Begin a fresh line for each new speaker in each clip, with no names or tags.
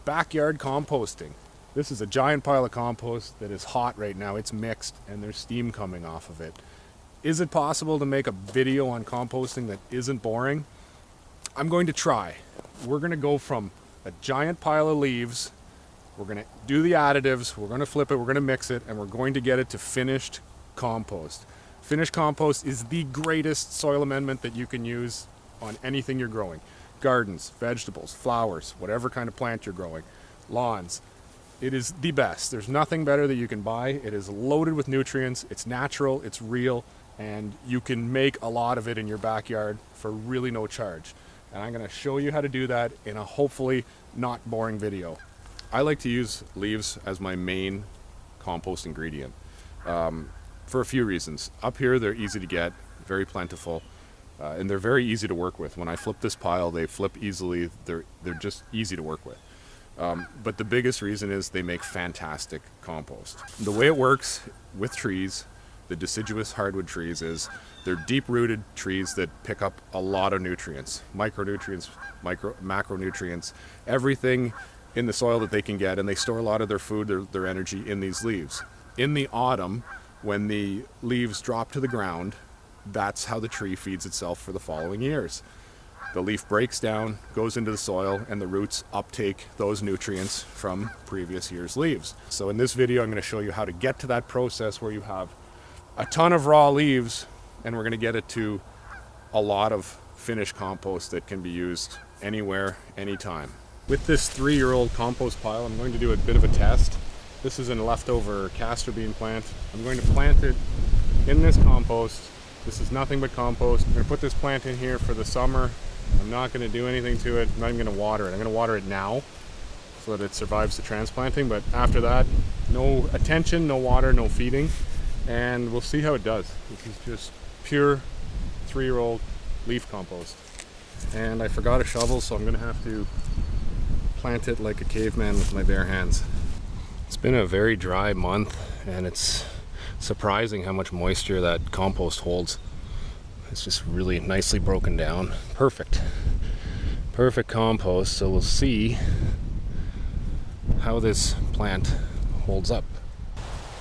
backyard composting. This is a giant pile of compost that is hot right now. It's mixed and there's steam coming off of it. Is it possible to make a video on composting that isn't boring? I'm going to try. We're going to go from a giant pile of leaves, we're going to do the additives, we're going to flip it, we're going to mix it, and we're going to get it to finished compost. Finished compost is the greatest soil amendment that you can use on anything you're growing. Gardens, vegetables, flowers, whatever kind of plant you're growing, lawns. It is the best. There's nothing better that you can buy. It is loaded with nutrients, it's natural, it's real, and you can make a lot of it in your backyard for really no charge. And I'm going to show you how to do that in a hopefully not boring video. I like to use leaves as my main compost ingredient for a few reasons. Up here they're easy to get, very plentiful, and they're very easy to work with. When I flip this pile, they flip easily. They're just easy to work with. But the biggest reason is they make fantastic compost. The way it works with trees, the deciduous hardwood trees, is they're deep-rooted trees that pick up a lot of nutrients, micronutrients, macronutrients, everything in the soil that they can get, and they store a lot of their food, their energy in these leaves. In the autumn, when the leaves drop to the ground, that's how the tree feeds itself for the following years. The leaf breaks down, goes into the soil, and the roots uptake those nutrients from previous year's leaves. So in this video, I'm going to show you how to get to that process where you have a ton of raw leaves, and we're going to get it to a lot of finished compost that can be used anywhere, anytime. With this 3-year-old compost pile, I'm going to do a bit of a test. This is a leftover castor bean plant. I'm going to plant it in this compost. This is nothing but compost. I'm going to put this plant in here for the summer. I'm not going to do anything to it. I'm not even going to water it. I'm going to water it now so that it survives the transplanting, but after that, no attention, no water, no feeding, and we'll see how it does. This is just pure 3-year-old leaf compost. And I forgot a shovel, so I'm going to have to plant it like a caveman with my bare hands. It's been a very dry month, and it's surprising how much moisture that compost holds. It's just really nicely broken down. Perfect compost. So we'll see how this plant holds up.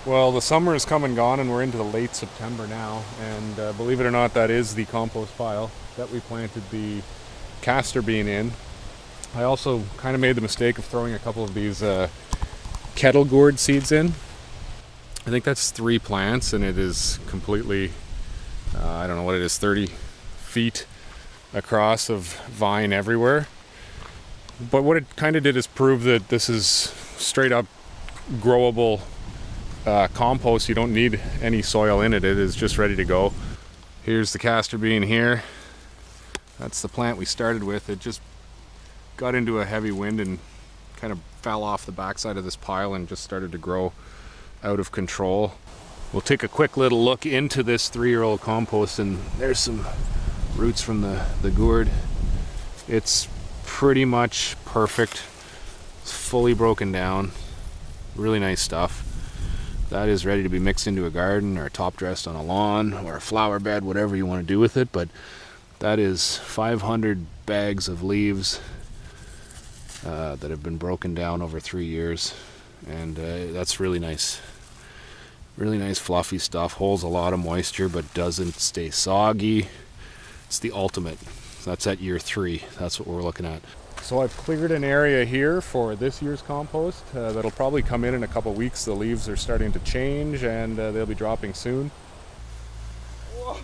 Well, the summer is come and gone, and we're into the late September now, and believe it or not, that is the compost pile that we planted the castor bean in. I also kind of made the mistake of throwing a couple of these kettle gourd seeds in. I think that's 3 plants, and it is completely, I don't know what it is, 30 feet across of vine everywhere. But what it kind of did is prove that this is straight up growable compost. You don't need any soil in it. It is just ready to go. Here's the castor bean here. That's the plant we started with. It just got into a heavy wind and kind of fell off the backside of this pile and just started to grow out of control. We'll take a quick little look into this 3-year-old compost, and there's some roots from the gourd. It's pretty much perfect. It's fully broken down. Really nice stuff. That is ready to be mixed into a garden or top dressed on a lawn or a flower bed, whatever you want to do with it. But that is 500 bags of leaves that have been broken down over 3 years, and that's really nice fluffy stuff. Holds a lot of moisture but doesn't stay soggy. It's the ultimate. That's at year 3. That's what we're looking at. So I've cleared an area here for this year's compost that'll probably come in a couple weeks. The leaves are starting to change, and they'll be dropping soon. Whoa.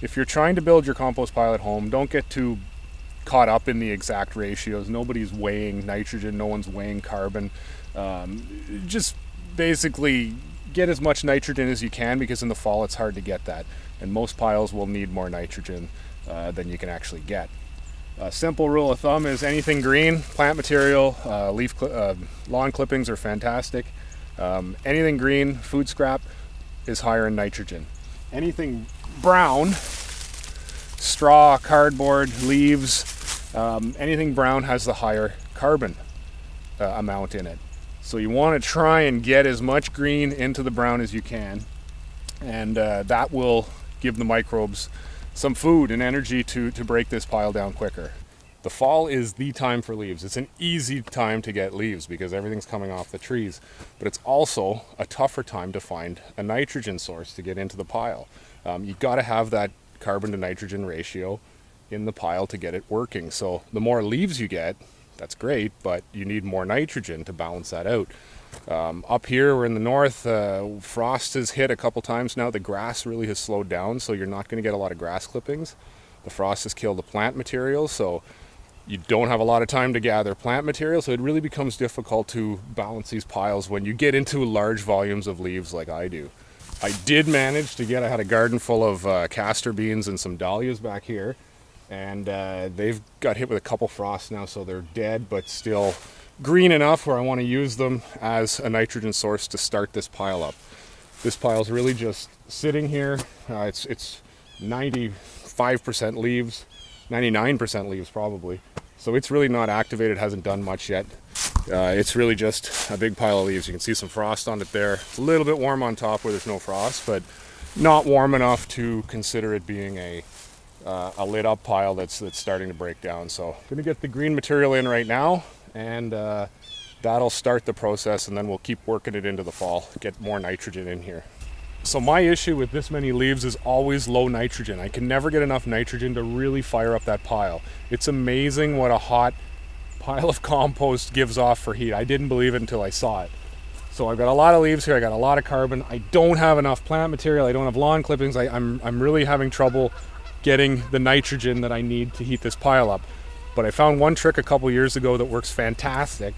If you're trying to build your compost pile at home, don't get too caught up in the exact ratios. Nobody's weighing nitrogen, no one's weighing carbon. Just basically get as much nitrogen as you can, because in the fall it's hard to get that, and most piles will need more nitrogen than you can actually get. A simple rule of thumb is anything green, plant material, lawn clippings are fantastic. Anything green, food scrap, is higher in nitrogen. Anything brown, straw, cardboard, leaves, anything brown has the higher carbon amount in it. So you want to try and get as much green into the brown as you can, and that will give the microbes some food and energy to break this pile down quicker. The fall is the time for leaves. It's an easy time to get leaves because everything's coming off the trees, but it's also a tougher time to find a nitrogen source to get into the pile. You've got to have that carbon to nitrogen ratio in the pile to get it working. So the more leaves you get, that's great, but you need more nitrogen to balance that out. Up here, we're in the north, frost has hit a couple times now. The grass really has slowed down, so you're not going to get a lot of grass clippings. The frost has killed the plant material, so you don't have a lot of time to gather plant material, so it really becomes difficult to balance these piles when you get into large volumes of leaves like I do. I did manage to I had a garden full of castor beans and some dahlias back here, and they've got hit with a couple frosts now, so they're dead, but still green enough where I want to use them as a nitrogen source to start this pile up. This pile's really just sitting here. It's 95% leaves, 99% leaves probably. So it's really not activated, hasn't done much yet. It's really just a big pile of leaves. You can see some frost on it there. It's a little bit warm on top where there's no frost, but not warm enough to consider it being a lit up pile that's starting to break down. So I'm gonna get the green material in right now, and that'll start the process, and then we'll keep working it into the fall, get more nitrogen in here. So my issue with this many leaves is always low nitrogen. I can never get enough nitrogen to really fire up that pile. It's amazing what a hot pile of compost gives off for heat. I didn't believe it until I saw it. So I've got a lot of leaves here, I got a lot of carbon. I don't have enough plant material, I don't have lawn clippings. I'm really having trouble getting the nitrogen that I need to heat this pile up. But I found one trick a couple years ago that works fantastic,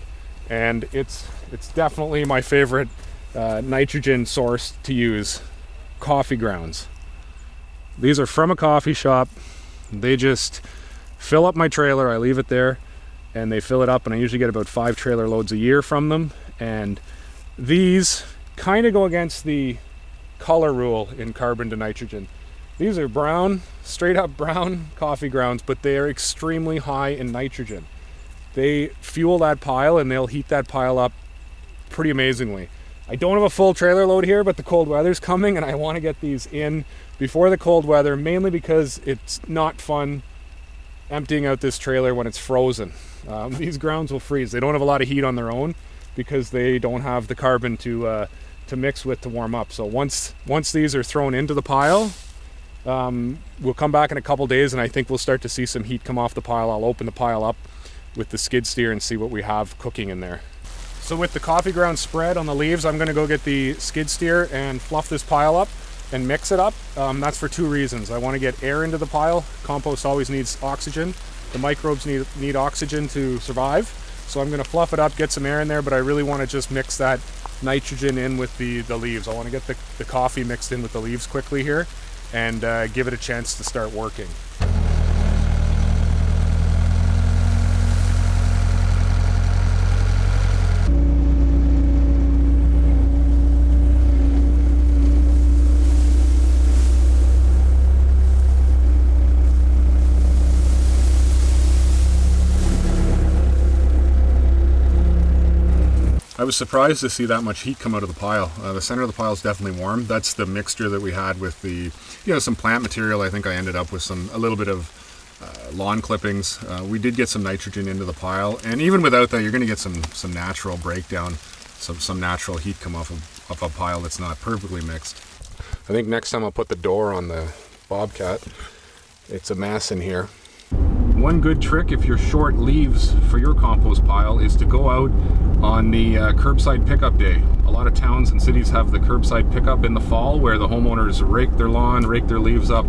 and it's definitely my favorite nitrogen source to use: coffee grounds. These are from a coffee shop. They just fill up my trailer, I leave it there, and they fill it up, and I usually get about 5 trailer loads a year from them. And these kind of go against the color rule in carbon to nitrogen. These are brown, straight up brown coffee grounds, but they are extremely high in nitrogen. They fuel that pile and they'll heat that pile up pretty amazingly. I don't have a full trailer load here, but the cold weather's coming and I want to get these in before the cold weather, mainly because it's not fun emptying out this trailer when it's frozen. These grounds will freeze. They don't have a lot of heat on their own because they don't have the carbon to mix with to warm up. So once these are thrown into the pile, we'll come back in a couple days and I think we'll start to see some heat come off the pile. I'll open the pile up with the skid steer and see what we have cooking in there. So with the coffee ground spread on the leaves, I'm going to go get the skid steer and fluff this pile up and mix it up. That's for 2 reasons. I want to get air into the pile. Compost always needs oxygen. The microbes need oxygen to survive. So I'm going to fluff it up, get some air in there, but I really want to just mix that nitrogen in with the leaves. I want to get the coffee mixed in with the leaves quickly here and give it a chance to start working. I was surprised to see that much heat come out of the pile. The center of the pile is definitely warm. That's the mixture that we had with the, some plant material. I think I ended up with a little bit of lawn clippings. We did get some nitrogen into the pile, and even without that, you're going to get some natural breakdown, some natural heat come off of a pile that's not perfectly mixed. I think next time I'll put the door on the Bobcat. It's a mess in here. One good trick if you're short leaves for your compost pile is to go out on the curbside pickup day. A lot of towns and cities have the curbside pickup in the fall where the homeowners rake their lawn, rake their leaves up,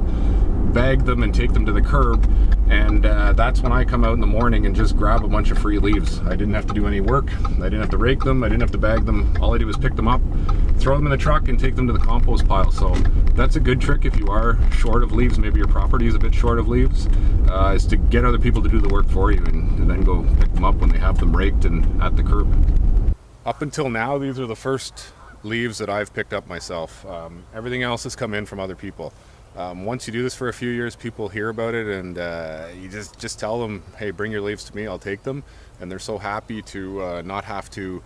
bag them and take them to the curb, and that's when I come out in the morning and just grab a bunch of free leaves. I didn't have to do any work, I didn't have to rake them, I didn't have to bag them. All I did was pick them up, throw them in the truck and take them to the compost pile. So that's a good trick if you are short of leaves, maybe your property is a bit short of leaves, is to get other people to do the work for you and then go pick them up when they have them raked and at the curb. Up until now, these are the first leaves that I've picked up myself. Everything else has come in from other people. Once you do this for a few years, people hear about it, and you just tell them, hey, bring your leaves to me, I'll take them. And they're so happy to not have to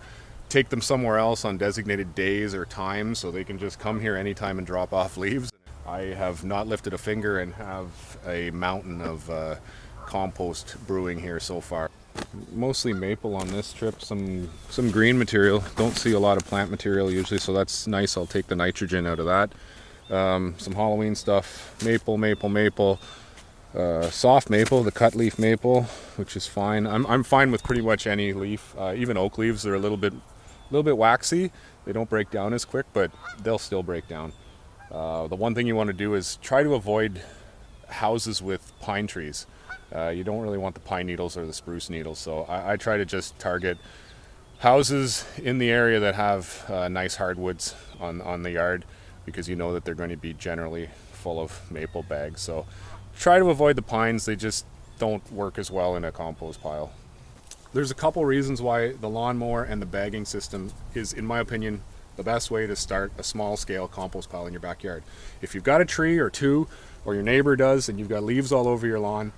take them somewhere else on designated days or times, so they can just come here anytime and drop off leaves. I have not lifted a finger and have a mountain of compost brewing here so far. Mostly maple on this trip, some green material. Don't see a lot of plant material usually, so that's nice. I'll take the nitrogen out of that. Some Halloween stuff, maple, soft maple, the cut leaf maple, which is fine. I'm fine with pretty much any leaf. Even oak leaves are a little bit waxy. They don't break down as quick, but they'll still break down. The one thing you want to do is try to avoid houses with pine trees. You don't really want the pine needles or the spruce needles, so I try to just target houses in the area that have nice hardwoods on the yard, because you know that they're going to be generally full of maple bags. So try to avoid the pines. They just don't work as well in a compost pile. There's a couple reasons why the lawnmower and the bagging system is, in my opinion, the best way to start a small-scale compost pile in your backyard. If you've got a tree or two, or your neighbor does, and you've got leaves all over your lawn,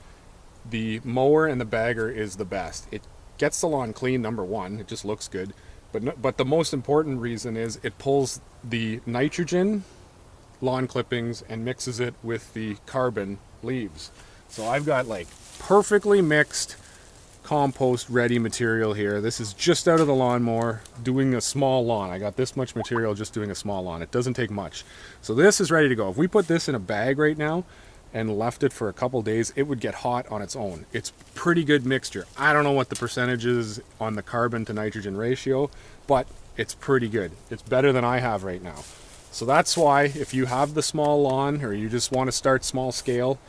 the mower and the bagger is the best. It gets the lawn clean, number one. It just looks good. But the most important reason is it pulls the nitrogen lawn clippings and mixes it with the carbon leaves. So I've got like perfectly mixed compost ready material here. This is just out of the lawnmower doing a small lawn. I got this much material just doing a small lawn. It doesn't take much. So this is ready to go. If we put this in a bag right now and left it for a couple days, it would get hot on its own. It's pretty good mixture. I don't know what the percentage is on the carbon to nitrogen ratio, but it's pretty good. It's better than I have right now. So that's why if you have the small lawn or you just want to start small scale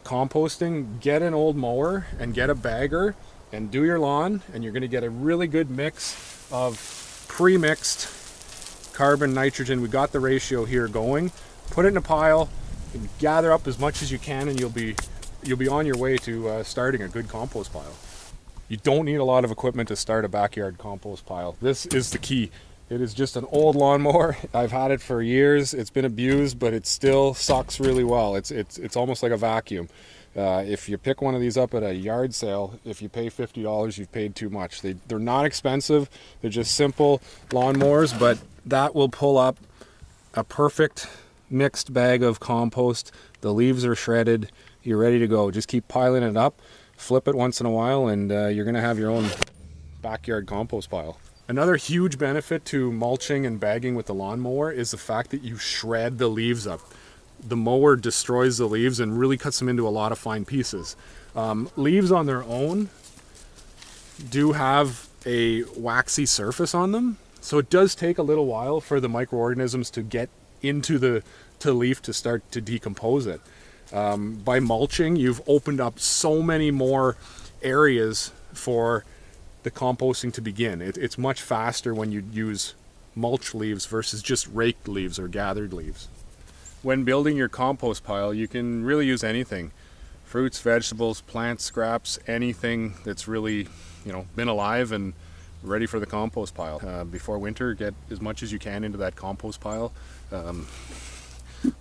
composting, get an old mower and get a bagger and do your lawn, and you're going to get a really good mix of pre-mixed carbon nitrogen. We got the ratio here going. Put it in a pile and gather up as much as you can, and you'll be on your way to starting a good compost pile. You don't need a lot of equipment to start a backyard compost pile. This is the key. It is just an old lawnmower. I've had it for years. It's been abused, but it still sucks really well. It's almost like a vacuum. If you pick one of these up at a yard sale, if you pay $50, you've paid too much. They're not expensive. They're just simple lawnmowers, but that will pull up a perfect mixed bag of compost. The leaves are shredded. You're ready to go. Just keep piling it up, flip it once in a while, and you're going to have your own backyard compost pile. Another huge benefit to mulching and bagging with the lawnmower is the fact that you shred the leaves up. The mower destroys the leaves and really cuts them into a lot of fine pieces. Leaves on their own do have a waxy surface on them, so it does take a little while for the microorganisms to get into the leaf to start to decompose it. By mulching, you've opened up so many more areas for the composting to begin. It's much faster when you use mulch leaves versus just raked leaves or gathered leaves. When building your compost pile, you can really use anything. Fruits, vegetables, plant scraps, anything that's really, been alive and ready for the compost pile. Before winter, get as much as you can into that compost pile.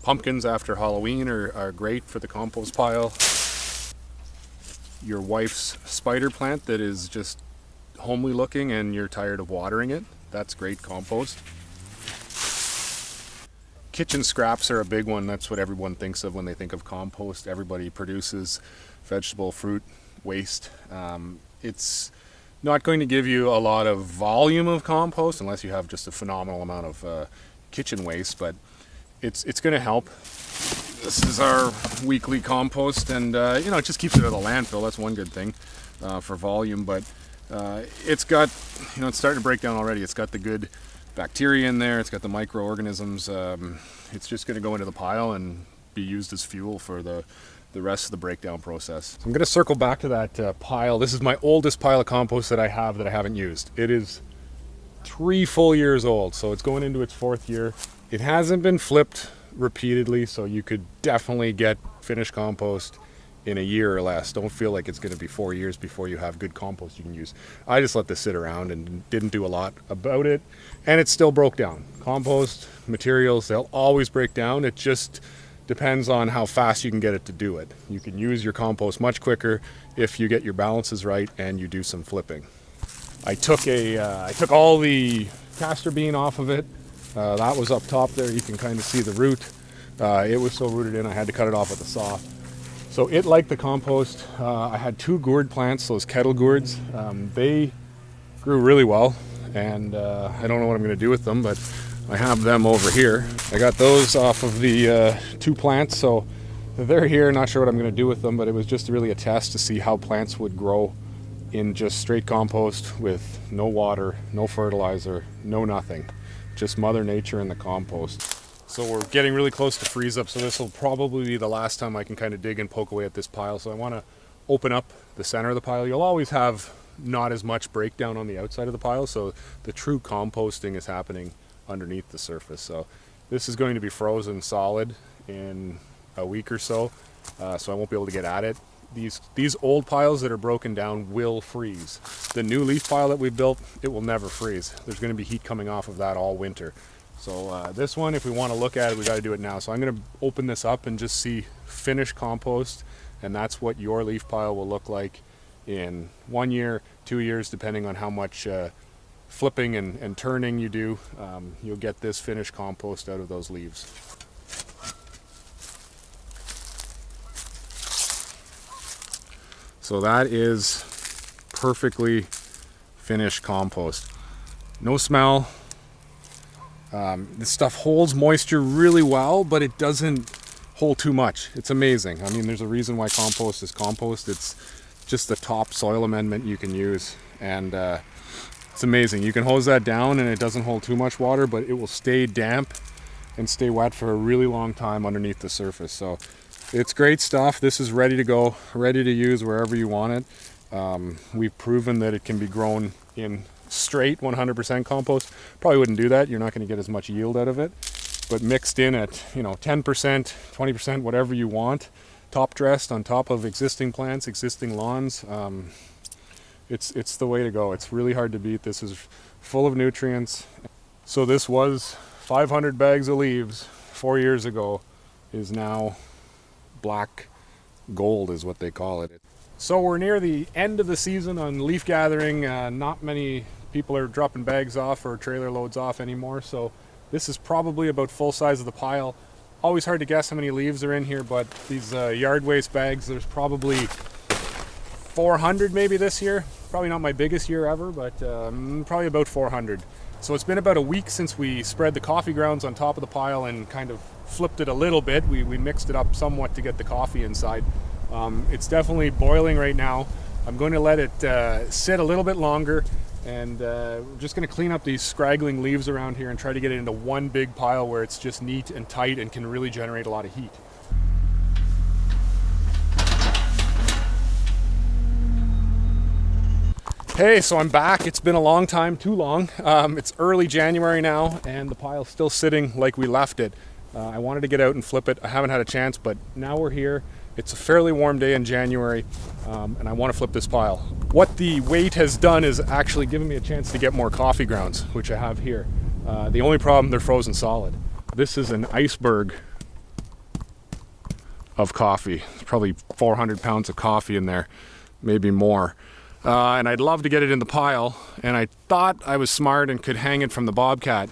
Pumpkins after Halloween are great for the compost pile. Your wife's spider plant that is just homely looking and you're tired of watering it, that's great compost. Kitchen scraps are a big one. That's what everyone thinks of when they think of compost. Everybody produces vegetable, fruit waste. It's not going to give you a lot of volume of compost unless you have just a phenomenal amount of kitchen waste, but it's going to help. This is our weekly compost, and it just keeps it out of the landfill. That's one good thing for volume, but it's got, it's starting to break down already. It's got the good bacteria in there, it's got the microorganisms. It's just going to go into the pile and be used as fuel for the rest of the breakdown process. So I'm going to circle back to that pile. This is my oldest pile of compost that I haven't used. It is 3 full years old, so it's going into its 4th year. It hasn't been flipped repeatedly, so you could definitely get finished compost in a year or less. Don't feel like it's going to be 4 years before you have good compost you can use. I just let this sit around and didn't do a lot about it, and it still broke down. Compost materials, they'll always break down. It just depends on how fast you can get it to do it. You can use your compost much quicker if you get your balances right and you do some flipping. I took all the castor bean off of it. That was up top there. You can kind of see the root. It was so rooted in I had to cut it off with a saw. So it liked the compost. I had 2 gourd plants, those kettle gourds. They grew really well, and I don't know what I'm going to do with them, but I have them over here. I got those off of the 2 plants, so they're here. Not sure what I'm going to do with them, but it was just really a test to see how plants would grow in just straight compost with no water, no fertilizer, no nothing. Just Mother Nature and the compost. So we're getting really close to freeze up, so this will probably be the last time I can kind of dig and poke away at this pile. So I want to open up the center of the pile. You'll always have not as much breakdown on the outside of the pile, so the true composting is happening underneath the surface. So this is going to be frozen solid in a week or so, so I won't be able to get at it. These old piles that are broken down will freeze. The new leaf pile that we built, it will never freeze. There's going to be heat coming off of that all winter. So this one, if we want to look at it, we got to do it now. So I'm going to open this up and just see finished compost, and that's what your leaf pile will look like in 1 year, 2 years, depending on how much flipping and turning you do. You'll get this finished compost out of those leaves. So that is perfectly finished compost. No smell. This stuff holds moisture really well, but it doesn't hold too much. It's amazing. I mean, there's a reason why compost is compost. It's just the top soil amendment you can use, and it's amazing. You can hose that down and it doesn't hold too much water, but it will stay damp and stay wet for a really long time underneath the surface. So it's great stuff. This is ready to go, ready to use wherever you want it. We've proven that it can be grown in straight 100% compost. Probably wouldn't do that. You're not going to get as much yield out of it. But mixed in at 10%, 20%, whatever you want, top dressed on top of existing plants, existing lawns, it's the way to go. It's really hard to beat. This is full of nutrients. So this was 500 bags of leaves 4 years ago, is now black gold is what they call it. So we're near the end of the season on leaf gathering. Not many people are dropping bags off or trailer loads off anymore, so this is probably about full size of the pile. Always hard to guess how many leaves are in here, but these yard waste bags, there's probably 400 maybe this year. Probably not my biggest year ever, but probably about 400. So it's been about a week since we spread the coffee grounds on top of the pile and kind of flipped it a little bit. We mixed it up somewhat to get the coffee inside. It's definitely boiling right now. I'm going to let it sit a little bit longer, and we're just going to clean up these scraggling leaves around here and try to get it into one big pile where it's just neat and tight and can really generate a lot of heat. Hey, so I'm back. It's been a long time, too long. It's early January now, and the pile's still sitting like we left it. I wanted to get out and flip it. I haven't had a chance, but now we're here. It's a fairly warm day in January, and I want to flip this pile. What the weight has done is actually given me a chance to get more coffee grounds, which I have here. The only problem, they're frozen solid. This is an iceberg of coffee. There's probably 400 pounds of coffee in there, maybe more. And I'd love to get it in the pile, and I thought I was smart and could hang it from the Bobcat,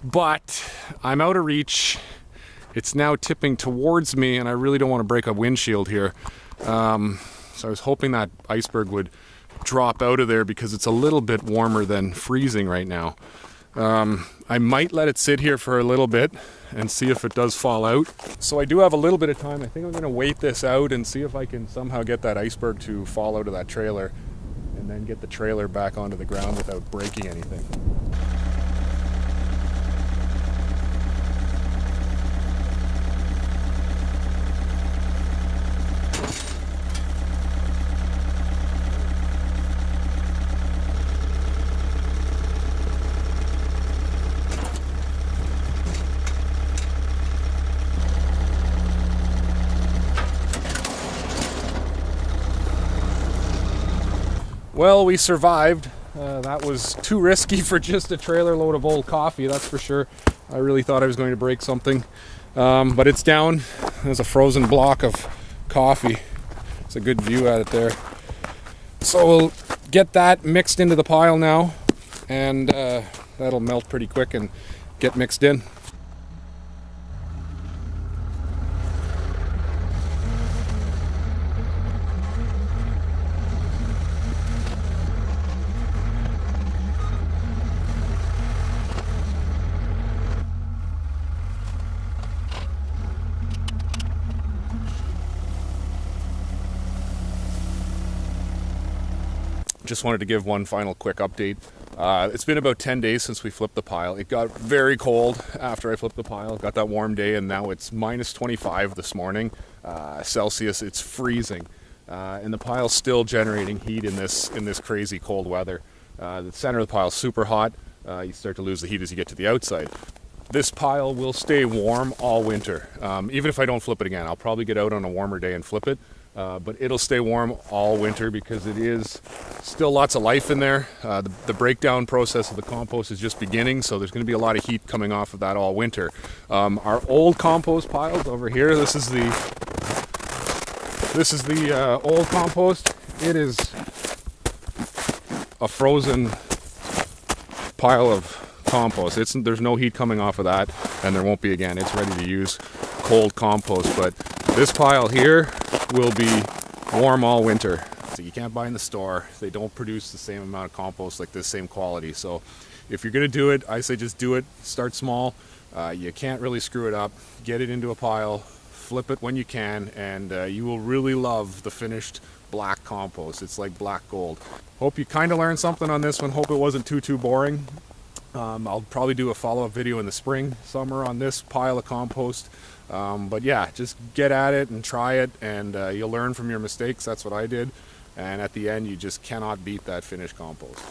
but I'm out of reach. It's now tipping towards me, and I really don't want to break a windshield here. So I was hoping that iceberg would drop out of there because it's a little bit warmer than freezing right now. I might let it sit here for a little bit and see if it does fall out. So I do have a little bit of time. I think I'm going to wait this out and see if I can somehow get that iceberg to fall out of that trailer and then get the trailer back onto the ground without breaking anything. Well, we survived. That was too risky for just a trailer load of old coffee, that's for sure. I really thought I was going to break something. But it's down. There's a frozen block of coffee. It's a good view at it there. So we'll get that mixed into the pile now, and that'll melt pretty quick and get mixed in. Just wanted to give one final quick update. It's been about 10 days since we flipped the pile. It got very cold after I flipped the pile. Got that warm day, and now it's minus 25 this morning. Celsius, it's freezing. And the pile's still generating heat in this crazy cold weather. The center of the pile is super hot. You start to lose the heat as you get to the outside. This pile will stay warm all winter. Even if I don't flip it again, I'll probably get out on a warmer day and flip it. But it'll stay warm all winter because it is still lots of life in there. The breakdown process of the compost is just beginning, so there's going to be a lot of heat coming off of that all winter. Our old compost piles over here, this is the old compost. It is a frozen pile of compost. There's no heat coming off of that, and there won't be again. It's ready to use cold compost, but this pile here will be warm all winter. So you can't buy in the store. They don't produce the same amount of compost like this, same quality. So if you're gonna do it, I say just do it. Start small. You can't really screw it up. Get it into a pile, flip it when you can, and you will really love the finished black compost. It's like black gold. Hope you kind of learned something on this one. Hope it wasn't too boring. I'll probably do a follow-up video in the spring, summer on this pile of compost. But yeah, just get at it and try it, and you'll learn from your mistakes. That's what I did. And at the end, you just cannot beat that finished compost.